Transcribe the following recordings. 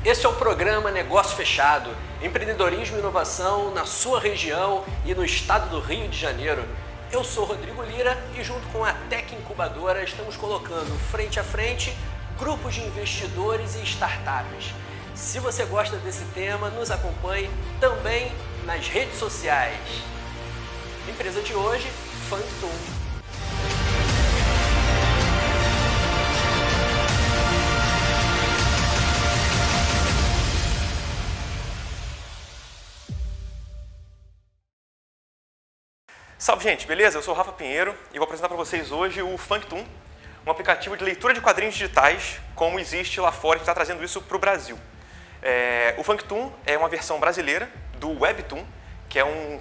Esse é o programa Negócio Fechado, empreendedorismo e inovação na sua região e no estado do Rio de Janeiro. Eu sou Rodrigo Lira e junto com a Tech Incubadora estamos colocando frente a frente grupos de investidores e startups. Se você gosta desse tema, nos acompanhe também nas redes sociais. Empresa de hoje, Functum. Salve, gente, beleza? Eu sou o Rafa Pinheiro e vou apresentar para vocês hoje o Functum, um aplicativo de leitura de quadrinhos digitais, como existe lá fora, a gente está trazendo isso para o Brasil. O Functum é uma versão brasileira do Webtoon, que é um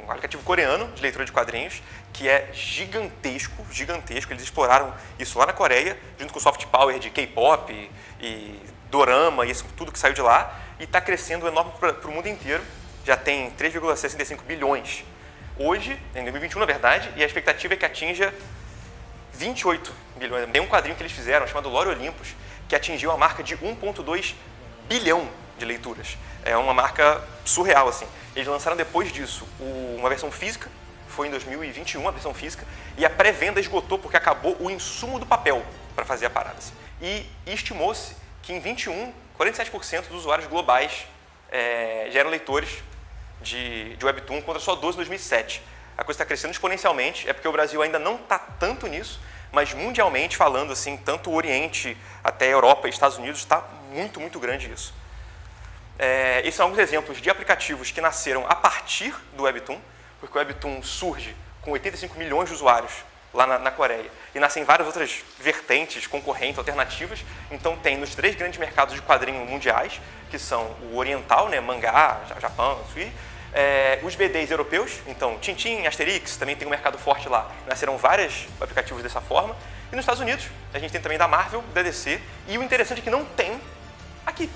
aplicativo coreano de leitura de quadrinhos, que é gigantesco. Eles exploraram isso lá na Coreia, junto com o soft power de K-pop e dorama e isso tudo que saiu de lá, e está crescendo enorme para o mundo inteiro. Já tem 3,65 bilhões hoje, em 2021 na verdade, e a expectativa é que atinja 28 bilhões. Tem um quadrinho que eles fizeram chamado Lore Olympus, que atingiu a marca de 1,2 bilhão de leituras. É uma marca surreal, assim. Eles lançaram depois disso uma versão física, foi em 2021 a versão física, e a pré-venda esgotou porque acabou o insumo do papel para fazer a parada. Assim. E estimou-se que em 21, 47% dos usuários globais já eram leitores de Webtoon, contra só 12 em 2007. A coisa está crescendo exponencialmente, é porque o Brasil ainda não está tanto nisso, mas mundialmente falando, assim, tanto o Oriente até a Europa e Estados Unidos, está muito, muito grande isso. Esses são alguns exemplos de aplicativos que nasceram a partir do Webtoon, porque o Webtoon surge com 85 milhões de usuários lá na Coreia, e nascem várias outras vertentes, concorrentes, alternativas. Então tem nos 3 grandes mercados de quadrinhos mundiais, que são o oriental, né, mangá, Japão, os BDs europeus, então Tintin, Asterix, também tem um mercado forte lá, nasceram vários aplicativos dessa forma. E nos Estados Unidos, a gente tem também da Marvel, da DC, e o interessante é que não tem aqui,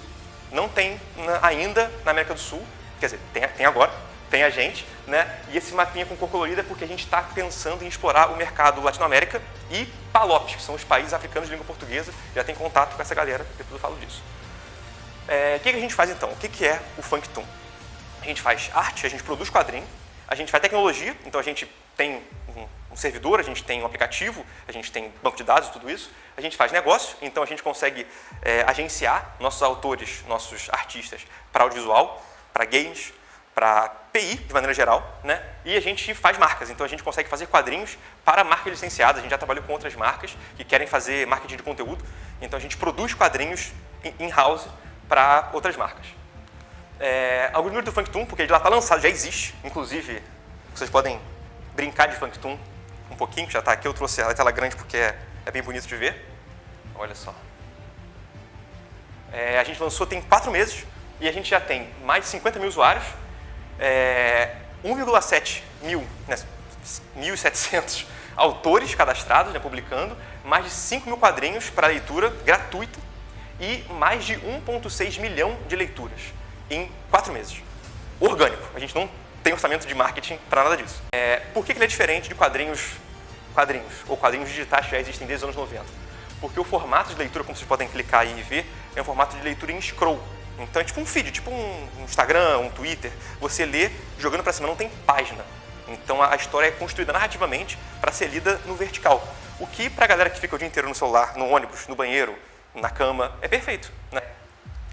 não tem ainda na América do Sul, quer dizer, tem agora, tem a gente, né? E esse mapinha com cor colorida é porque a gente está pensando em explorar o mercado Latinoamérica e PALOPs, que são os países africanos de língua portuguesa, já tem contato com essa galera, depois eu falo disso. O que a gente faz então? O que é o Functum? A gente faz arte, a gente produz quadrinho, a gente faz tecnologia, então a gente tem um servidor, a gente tem um aplicativo, a gente tem banco de dados e tudo isso, a gente faz negócio, então a gente consegue agenciar nossos autores, nossos artistas para audiovisual, para games, para PI de maneira geral, né? E a gente faz marcas, então a gente consegue fazer quadrinhos para marcas licenciadas, a gente já trabalhou com outras marcas que querem fazer marketing de conteúdo, então a gente produz quadrinhos in-house para outras marcas. Alguns números do Functum, porque ele já está lançado, já existe, inclusive vocês podem brincar de Functum um pouquinho, que já está aqui, eu trouxe a tela grande porque é bem bonito de ver. Olha só. A gente lançou tem 4 meses e a gente já tem mais de 50 mil usuários, 1,7 mil, né, 1.700 autores cadastrados, né, publicando, mais de 5 mil quadrinhos para leitura gratuita e mais de 1,6 milhão de leituras em 4 meses. Orgânico, a gente não tem orçamento de marketing para nada disso. Por que ele é diferente de quadrinhos ou quadrinhos digitais que já existem desde os anos 90? Porque o formato de leitura, como vocês podem clicar aí e ver, é um formato de leitura em scroll. Então é tipo um feed, tipo um Instagram, um Twitter. Você lê jogando para cima, não tem página. Então a história é construída narrativamente para ser lida no vertical. O que para a galera que fica o dia inteiro no celular, no ônibus, no banheiro, na cama, é perfeito, né?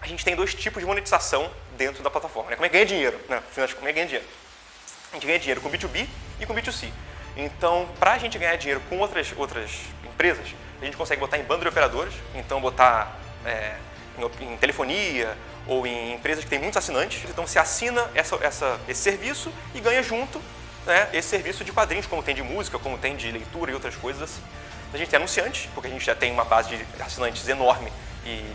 A gente tem 2 tipos de monetização dentro da plataforma, né? Como é que ganha dinheiro? Né? Afinal, como é que ganha dinheiro? A gente ganha dinheiro com B2B e com B2C. Então, para a gente ganhar dinheiro com outras empresas, a gente consegue botar em bando de operadores, então botar em telefonia ou em empresas que têm muitos assinantes. Então, você assina esse serviço e ganha junto, né, esse serviço de quadrinhos, como tem de música, como tem de leitura e outras coisas assim. A gente tem anunciantes, porque a gente já tem uma base de assinantes enorme e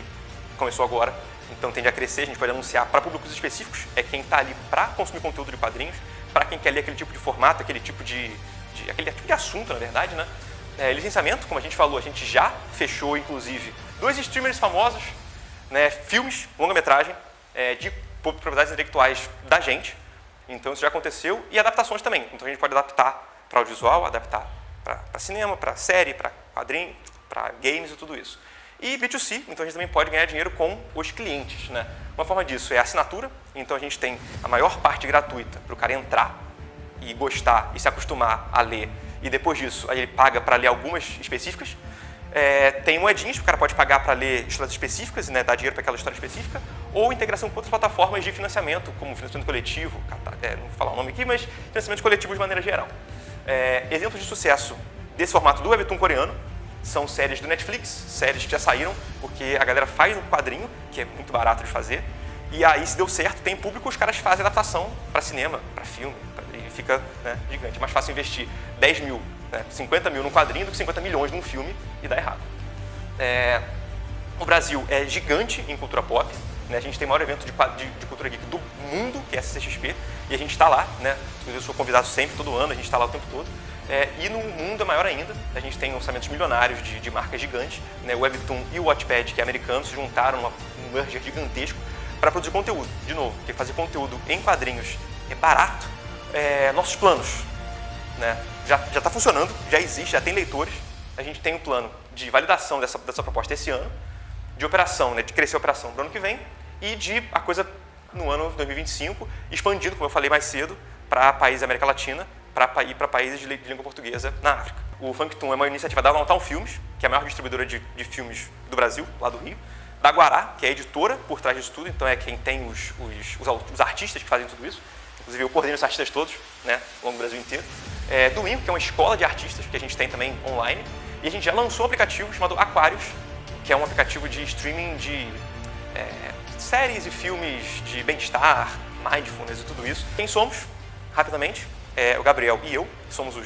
começou agora, então tende a crescer, a gente pode anunciar para públicos específicos, é quem está ali para consumir conteúdo de quadrinhos, para quem quer ler aquele tipo de formato, aquele tipo de assunto, na verdade, né? Licenciamento, como a gente falou, a gente já fechou, inclusive, 2 streamers famosos, né, filmes, longa-metragem, de propriedades intelectuais da gente, então isso já aconteceu, e adaptações também, então a gente pode adaptar para audiovisual, adaptar para cinema, para série, para quadrinho, para games e tudo isso. E B2C, então a gente também pode ganhar dinheiro com os clientes, né? Uma forma disso é a assinatura, então a gente tem a maior parte gratuita para o cara entrar e gostar e se acostumar a ler, e depois disso aí ele paga para ler algumas específicas. Tem moedinhas, o cara pode pagar para ler histórias específicas, né, dar dinheiro para aquela história específica, ou integração com outras plataformas de financiamento, como financiamento coletivo, não vou falar o nome aqui, mas financiamento coletivo de maneira geral. Exemplos de sucesso desse formato do Webtoon coreano são séries do Netflix, séries que já saíram, porque a galera faz um quadrinho, que é muito barato de fazer, e aí, se deu certo, tem público, os caras fazem adaptação para cinema, para filme, e fica, né, gigante. É mais fácil investir 10 mil, 50 mil num quadrinho do que 50 milhões num filme e dá errado. O Brasil é gigante em cultura pop, né? A gente tem o maior evento de cultura geek do mundo, que é a CCXP, e a gente está lá, né? Eu sou convidado sempre, todo ano, a gente está lá o tempo todo. E no mundo é maior ainda, a gente tem orçamentos milionários de marcas gigantes, né? O Webtoon e o Wattpad, que é americano, se juntaram num merger gigantesco para produzir conteúdo. De novo, porque fazer conteúdo em quadrinhos é barato. Nossos planos, né? Já está funcionando, já existe, já tem leitores. A gente tem um plano de validação dessa proposta esse ano, de operação, né? De crescer a operação para o ano que vem e de a coisa no ano 2025 expandindo, como eu falei mais cedo, para países da América Latina, para ir para países de língua portuguesa na África. O Funktoon é uma iniciativa da Downtown Filmes, que é a maior distribuidora de filmes do Brasil, lá do Rio. Da Guará, que é a editora por trás disso tudo, então é quem tem os artistas que fazem tudo isso. Inclusive eu coordeno os artistas todos, né, ao longo do Brasil inteiro. Do INCO, que é uma escola de artistas que a gente tem também online. E a gente já lançou um aplicativo chamado Aquarius, que é um aplicativo de streaming de séries e filmes de bem-estar, mindfulness e tudo isso. Quem somos? Rapidamente, o Gabriel e eu, somos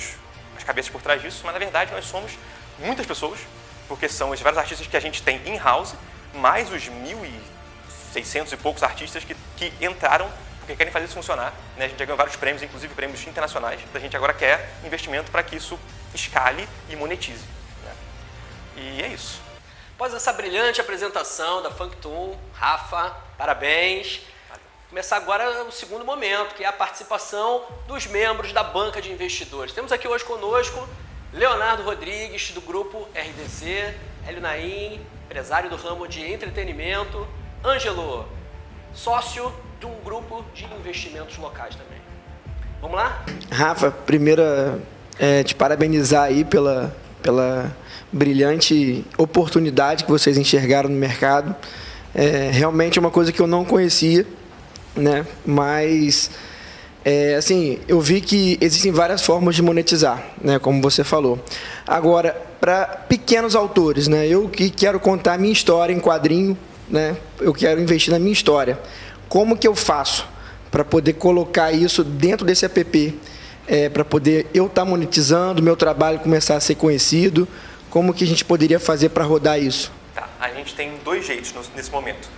as cabeças por trás disso, mas na verdade nós somos muitas pessoas, porque são os vários artistas que a gente tem in-house, mais os 1.600 e poucos artistas que entraram porque querem fazer isso funcionar, né? A gente já ganhou vários prêmios, inclusive prêmios internacionais. A gente agora quer investimento para que isso escale e monetize, né? E é isso. Após essa brilhante apresentação da Funktoon, Rafa, parabéns. Começar agora o segundo momento, que é a participação dos membros da banca de investidores. Temos aqui hoje conosco Leonardo Rodrigues, do grupo RDC, Hélio Naim, empresário do ramo de entretenimento, Ângelo, sócio de um grupo de investimentos locais também. Vamos lá? Rafa, primeiro te parabenizar aí pela brilhante oportunidade que vocês enxergaram no mercado. Realmente é uma coisa que eu não conhecia, né? Mas assim, eu vi que existem várias formas de monetizar, né? Como você falou. Agora, para pequenos autores, né? Eu que quero contar a minha história em quadrinho, né? Eu quero investir na minha história. Como que eu faço para poder colocar isso dentro desse app? Para poder eu estar monetizando, meu trabalho começar a ser conhecido? Como que a gente poderia fazer para rodar isso? Tá, a gente tem dois jeitos nesse momento.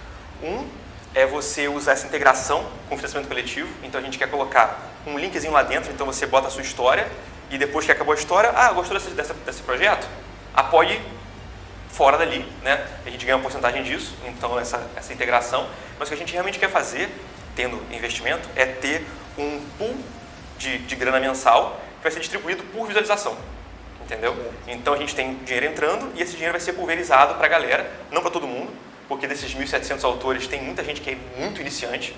Um é você usar essa integração com o financiamento coletivo. Então a gente quer colocar um linkzinho lá dentro, então você bota a sua história e depois que acabou a história, gostou desse projeto? Apoie fora dali, né? A gente ganha uma porcentagem disso, então essa integração. Mas o que a gente realmente quer fazer, tendo investimento, é ter um pool de grana mensal que vai ser distribuído por visualização, entendeu? Então a gente tem dinheiro entrando e esse dinheiro vai ser pulverizado para a galera, não para todo mundo, porque desses 1.700 autores tem muita gente que é muito iniciante,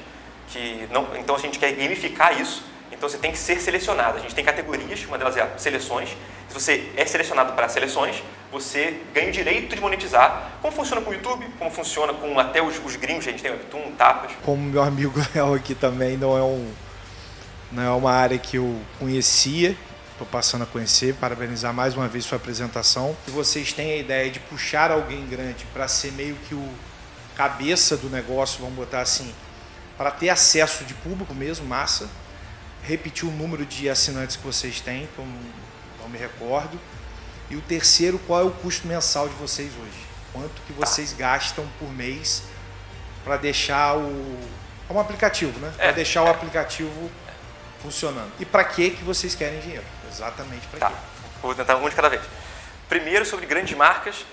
então a gente quer gamificar isso. Então você tem que ser selecionado. A gente tem categorias, uma delas é seleções. Se você é selecionado para seleções, você ganha o direito de monetizar. Como funciona com o YouTube, como funciona com até os gringos, a gente tem o Webtoon, Tapas. Como meu amigo Léo aqui também não é uma área que eu conhecia, estou passando a conhecer, parabenizar mais uma vez sua apresentação. Se vocês têm a ideia de puxar alguém grande para ser meio que o cabeça do negócio, vamos botar assim, para ter acesso de público mesmo, massa, repetir o número de assinantes que vocês têm, que eu não me recordo. E o terceiro, qual é o custo mensal de vocês hoje? Quanto que vocês gastam por mês para deixar é um aplicativo, né? Para deixar o aplicativo funcionando. E para que vocês querem dinheiro? Exatamente para quê? Vou tentar um de cada vez. Primeiro, sobre grandes marcas,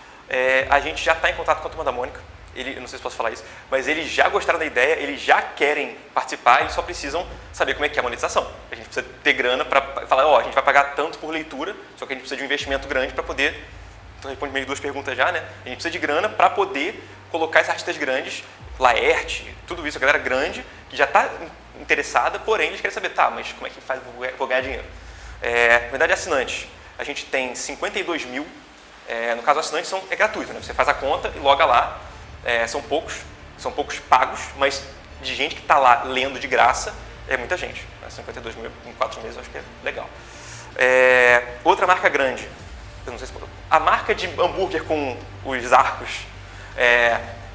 a gente já está em contato com a Turma da Mônica. Eu não sei se posso falar isso, mas eles já gostaram da ideia, eles já querem participar, eles só precisam saber como é que é a monetização. A gente precisa ter grana para falar, a gente vai pagar tanto por leitura, só que a gente precisa de um investimento grande para poder Então responde meio 2 perguntas já, né? A gente precisa de grana para poder colocar esses artistas grandes, Laerte, tudo isso, a galera grande, que já está interessada, porém eles querem saber, tá, mas como é que faz, vou ganhar dinheiro? Comunidade de assinantes, a gente tem 52 mil, no caso assinantes é gratuito, né? Você faz a conta e loga lá, são poucos pagos, mas de gente que está lá lendo de graça, é muita gente, né? 52 mil em 4 meses eu acho que é legal. Outra marca grande, eu não sei se, a marca de hambúrguer com os arcos,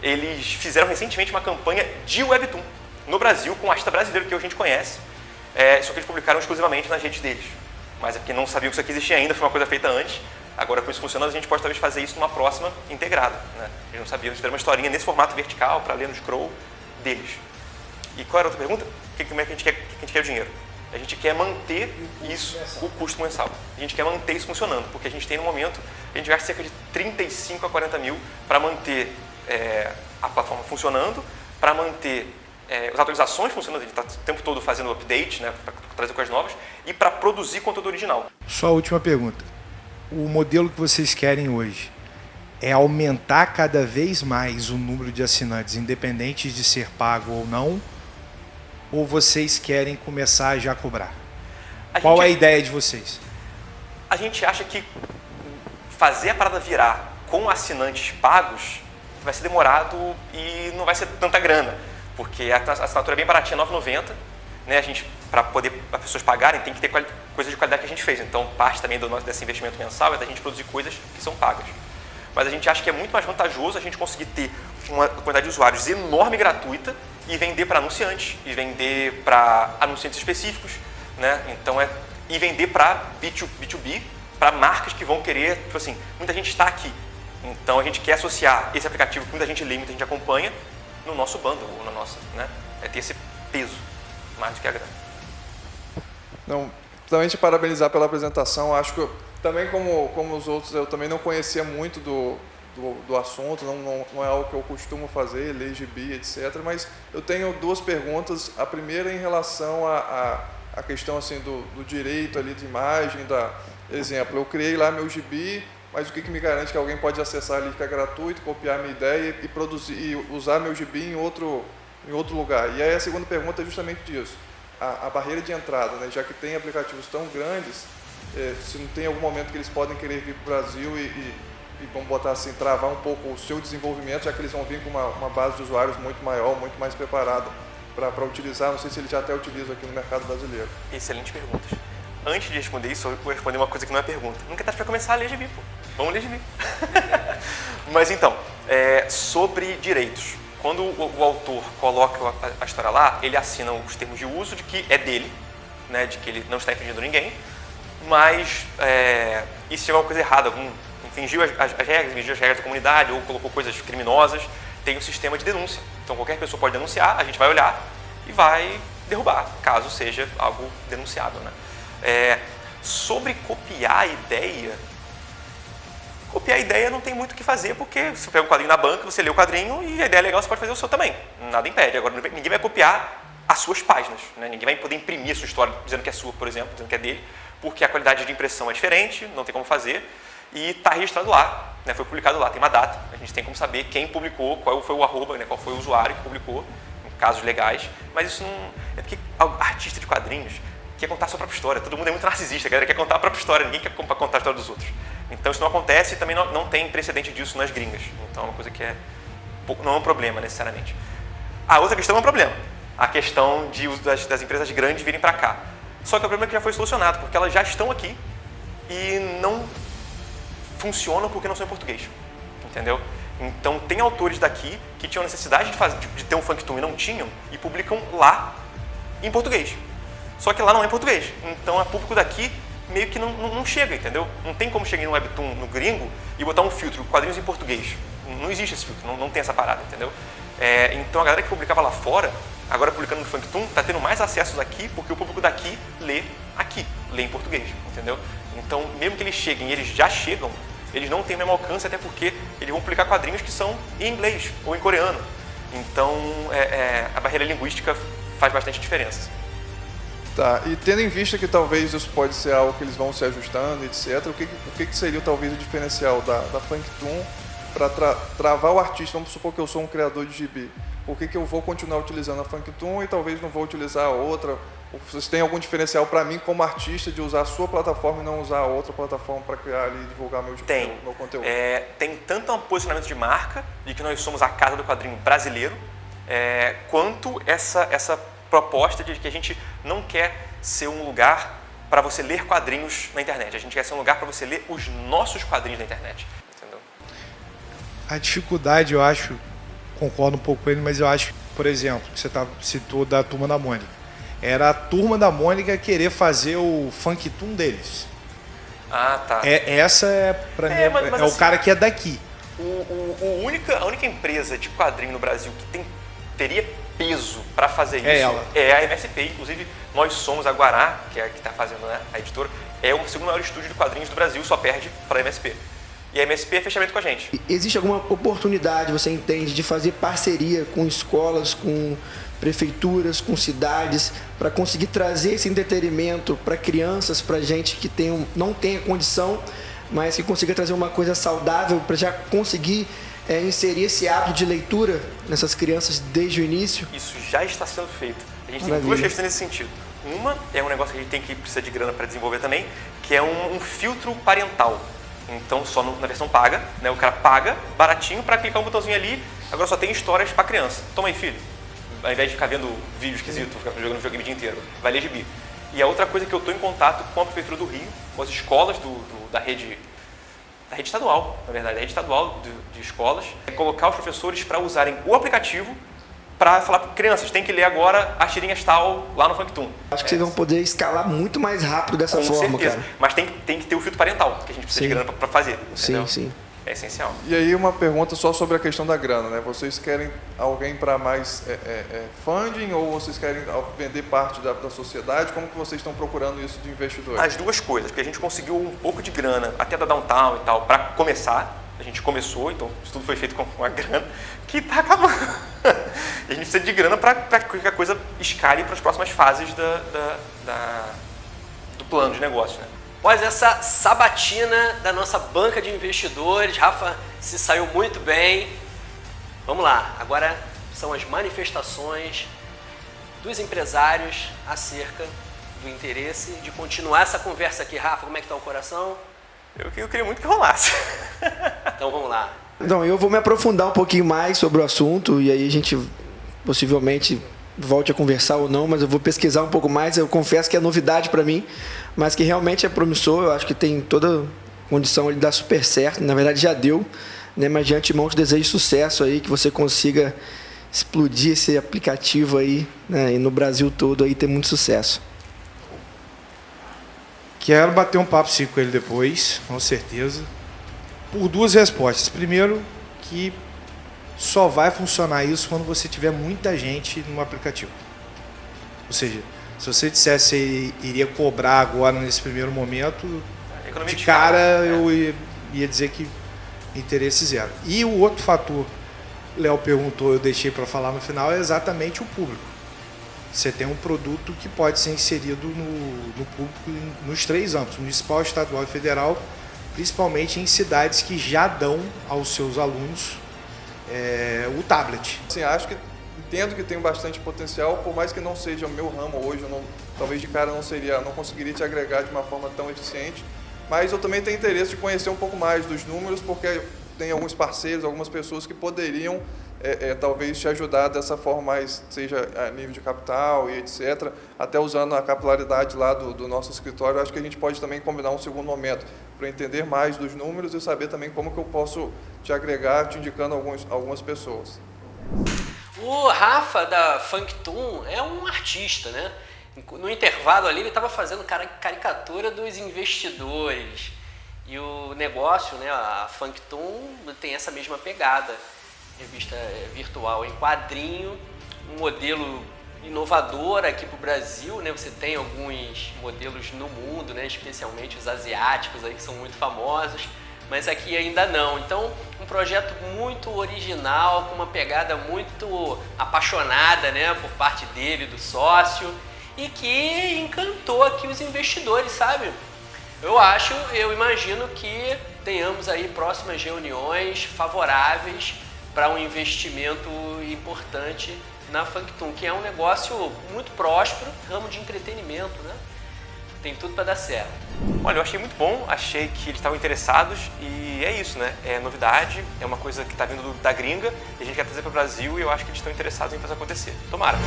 eles fizeram recentemente uma campanha de Webtoon no Brasil com o artista brasileiro que a gente conhece, só que eles publicaram exclusivamente nas redes deles. Mas é porque não sabiam que isso aqui existia ainda, foi uma coisa feita antes. Agora, com isso funcionando, a gente pode talvez fazer isso numa próxima integrada, né? Eles não sabiam, eles fizeram uma historinha nesse formato vertical para ler no scroll deles. E qual era a outra pergunta? Como é que a gente quer o dinheiro? A gente quer manter isso, o custo mensal. A gente quer manter isso funcionando, porque a gente tem no momento, a gente gasta cerca de 35 a 40 mil para manter a plataforma funcionando, para manter as atualizações funcionando, a gente está o tempo todo fazendo update, né, para trazer coisas novas, e para produzir conteúdo original. Só a última pergunta. O modelo que vocês querem hoje é aumentar cada vez mais o número de assinantes, independente de ser pago ou não? Ou vocês querem começar a já cobrar? Qual é a ideia de vocês? A gente acha que fazer a parada virar com assinantes pagos vai ser demorado e não vai ser tanta grana, porque a assinatura é bem baratinha, R$ 9,90, né? A gente, para poder as pessoas pagarem, tem que ter coisas de qualidade que a gente fez. Então, parte também desse investimento mensal é da gente produzir coisas que são pagas. Mas a gente acha que é muito mais vantajoso a gente conseguir ter uma quantidade de usuários enorme, gratuita, e vender para anunciantes, e vender para anunciantes específicos, né? Então, e vender para B2B, para marcas que vão querer, tipo assim, muita gente está aqui. Então, a gente quer associar esse aplicativo que muita gente lê, muita gente acompanha, no nosso bundle, ou na nossa, né? Ter esse peso, mais do que a grana. Não, também te parabenizar pela apresentação. Acho que também como os outros, eu também não conhecia muito do assunto, não é algo que eu costumo fazer, ler gibi, etc. Mas eu tenho 2 perguntas. A primeira em relação à questão assim, do direito ali de imagem, exemplo, eu criei lá meu gibi, mas o que me garante que alguém pode acessar ali que é gratuito, copiar minha ideia e produzir e usar meu gibi em outro lugar? E aí a segunda pergunta é justamente disso. A barreira de entrada, né? Já que tem aplicativos tão grandes, se não tem algum momento que eles podem querer vir para o Brasil e vamos botar assim, travar um pouco o seu desenvolvimento, já que eles vão vir com uma base de usuários muito maior, muito mais preparada para utilizar, não sei se eles já até utilizam aqui no mercado brasileiro. Excelentes perguntas. Antes de responder isso, eu vou responder uma coisa que não é pergunta. Nunca é tarde para começar a ler gibi, pô. Vamos ler gibi. Mas então, sobre direitos. Quando o autor coloca a história lá, ele assina os termos de uso de que é dele, né, de que ele não está infringindo ninguém, mas e se tiver uma coisa errada, infringiu as regras da comunidade ou colocou coisas criminosas, tem um sistema de denúncia. Então qualquer pessoa pode denunciar, a gente vai olhar e vai derrubar, caso seja algo denunciável, né? Sobre copiar a ideia não tem muito o que fazer, porque você pega um quadrinho na banca, você lê o quadrinho e a ideia é legal, você pode fazer o seu também. Nada impede. Agora, ninguém vai copiar as suas páginas, né? Ninguém vai poder imprimir a sua história dizendo que é sua, por exemplo, dizendo que é dele, porque a qualidade de impressão é diferente, não tem como fazer, e está registrado lá, né? Foi publicado lá, tem uma data, a gente tem como saber quem publicou, qual foi o arroba, né? Qual foi o usuário que publicou, em casos legais, mas isso não... É porque artista de quadrinhos quer contar a sua própria história, todo mundo é muito narcisista, a galera quer contar a própria história, ninguém quer contar a história dos outros. Então isso não acontece e também não tem precedente disso nas gringas, então é uma coisa que não é um problema necessariamente. A outra questão é um problema, a questão de uso das empresas grandes virem para cá. Só que o problema é que já foi solucionado, porque elas já estão aqui e não funcionam porque não são em português, entendeu? Então tem autores daqui que tinham necessidade de ter um Funktoon e não tinham e publicam lá em português. Só que lá não é em português, então o público daqui meio que não chega, entendeu? Não tem como chegar no Webtoon, no gringo, e botar um filtro, quadrinhos em português. Não existe esse filtro, não tem essa parada, entendeu? Então a galera que publicava lá fora, agora publicando no Funktoon, está tendo mais acessos aqui, porque o público daqui lê em português, entendeu? Então, mesmo que eles cheguem e eles já chegam, eles não têm o mesmo alcance, até porque eles vão publicar quadrinhos que são em inglês ou em coreano. Então, a barreira linguística faz bastante diferença. Tá, e tendo em vista que talvez isso pode ser algo que eles vão se ajustando, etc., o que seria talvez o diferencial da Funktoon para travar o artista? Vamos supor que eu sou um criador de gibi. Por que eu vou continuar utilizando a Funktoon e talvez não vou utilizar a outra? Vocês têm algum diferencial para mim como artista de usar a sua plataforma e não usar a outra plataforma para criar ali e divulgar meu conteúdo? Tem tanto um posicionamento de marca, de que nós somos a casa do quadrinho brasileiro, quanto essa proposta de que a gente não quer ser um lugar para você ler quadrinhos na internet. A gente quer ser um lugar para você ler os nossos quadrinhos na internet. Entendeu? A dificuldade, eu acho, concordo um pouco com ele, mas eu acho, por exemplo, que você citou da Turma da Mônica. Era a Turma da Mônica querer fazer o Funktoon deles. Ah, tá. Essa é, pra mim, mas o assim, cara que é daqui. A única empresa de quadrinho no Brasil que teria peso para fazer isso ela. É a MSP. Inclusive, nós somos a Guará, que é a que está fazendo, né, a editora, é o segundo maior estúdio de quadrinhos do Brasil, só perde para a MSP. E a MSP é fechamento com a gente. Existe alguma oportunidade, você entende, de fazer parceria com escolas, com prefeituras, com cidades, para conseguir trazer esse entretenimento para crianças, para gente que não tem a condição, mas que consiga trazer uma coisa saudável para já conseguir inserir esse hábito de leitura nessas crianças desde o início? Isso já está sendo feito. A gente Maravilha. tem duas questões nesse sentido. Uma é um negócio que a gente precisa de grana para desenvolver também, que é um filtro parental. Então, só na versão paga, né? O cara paga baratinho para clicar um botãozinho ali, agora só tem histórias para criança. Toma aí, filho. Ao invés de ficar vendo vídeo esquisito, ficar jogando videogame o dia inteiro, vai ler gibi. E a outra coisa que eu estou em contato com a Prefeitura do Rio, com as escolas da rede estadual, na verdade, a rede estadual de escolas, é colocar os professores para usarem o aplicativo para falar para crianças, tem que ler agora as tirinhas tal lá no Funktoon. Acho que vocês vão poder escalar muito mais rápido dessa Com forma, certeza. cara. Mas tem que ter o filtro parental, que a gente precisa de grana para fazer. Entendeu? Sim. É essencial. E aí uma pergunta só sobre a questão da grana, né? Vocês querem alguém para mais funding ou vocês querem vender parte da sociedade? Como que vocês estão procurando isso de investidores? As duas coisas, porque a gente conseguiu um pouco de grana, até da Downtown e tal, para começar. A gente começou, então isso tudo foi feito com a grana, que está acabando. E a gente precisa de grana para que a coisa escale para as próximas fases do plano de negócio, né? Após essa sabatina da nossa banca de investidores, Rafa se saiu muito bem. Vamos lá, agora são as manifestações dos empresários acerca do interesse de continuar essa conversa aqui. Rafa, como é que está o coração? Eu queria muito que rolasse. Então vamos lá. Então, eu vou me aprofundar um pouquinho mais sobre o assunto e aí a gente possivelmente volte a conversar ou não, mas eu vou pesquisar um pouco mais. Eu confesso que é novidade para mim, mas que realmente é promissor. Eu acho que tem toda condição de dar super certo. Na verdade já deu, né? Mas de antemão te desejo sucesso aí, que você consiga explodir esse aplicativo aí, né? E no Brasil todo aí ter muito sucesso. Quero bater um papo sim com ele depois, com certeza. Por duas respostas. Primeiro, que só vai funcionar isso quando você tiver muita gente no aplicativo. Ou seja, se você dissesse que iria cobrar agora nesse primeiro momento, de cara eu ia dizer que interesse zero. E o outro fator, Léo perguntou, eu deixei para falar no final, é exatamente o público. Você tem um produto que pode ser inserido no público nos três âmbitos, municipal, estadual e federal, principalmente em cidades que já dão aos seus alunos o tablet. Assim, acho que entendo que tem bastante potencial, por mais que não seja o meu ramo hoje, talvez de cara não conseguiria te agregar de uma forma tão eficiente, mas eu também tenho interesse de conhecer um pouco mais dos números, porque tem alguns parceiros, algumas pessoas que poderiam talvez te ajudar dessa forma mais, seja a nível de capital e etc., até usando a capilaridade lá do nosso escritório. Acho que a gente pode também combinar um segundo momento para entender mais dos números e saber também como que eu posso te agregar, te indicando algumas pessoas. O Rafa da Funktoon é um artista, né? No intervalo ali ele estava fazendo caricatura dos investidores. E o negócio, né, a Funktoon tem essa mesma pegada. Revista virtual em quadrinho, um modelo inovador aqui para o Brasil, né? Você tem alguns modelos no mundo, né? Especialmente os asiáticos aí que são muito famosos, mas aqui ainda não. Então, um projeto muito original, com uma pegada muito apaixonada, né? Por parte dele, do sócio. e que encantou aqui os investidores, sabe? Eu imagino que tenhamos aí próximas reuniões favoráveis para um investimento importante na Functum, que é um negócio muito próspero, ramo de entretenimento, né? Tem tudo para dar certo. Olha, eu achei muito bom, achei que eles estavam interessados e é isso, né? É novidade, é uma coisa que está vindo da gringa e a gente quer trazer para o Brasil e eu acho que eles estão interessados em fazer acontecer. Tomara!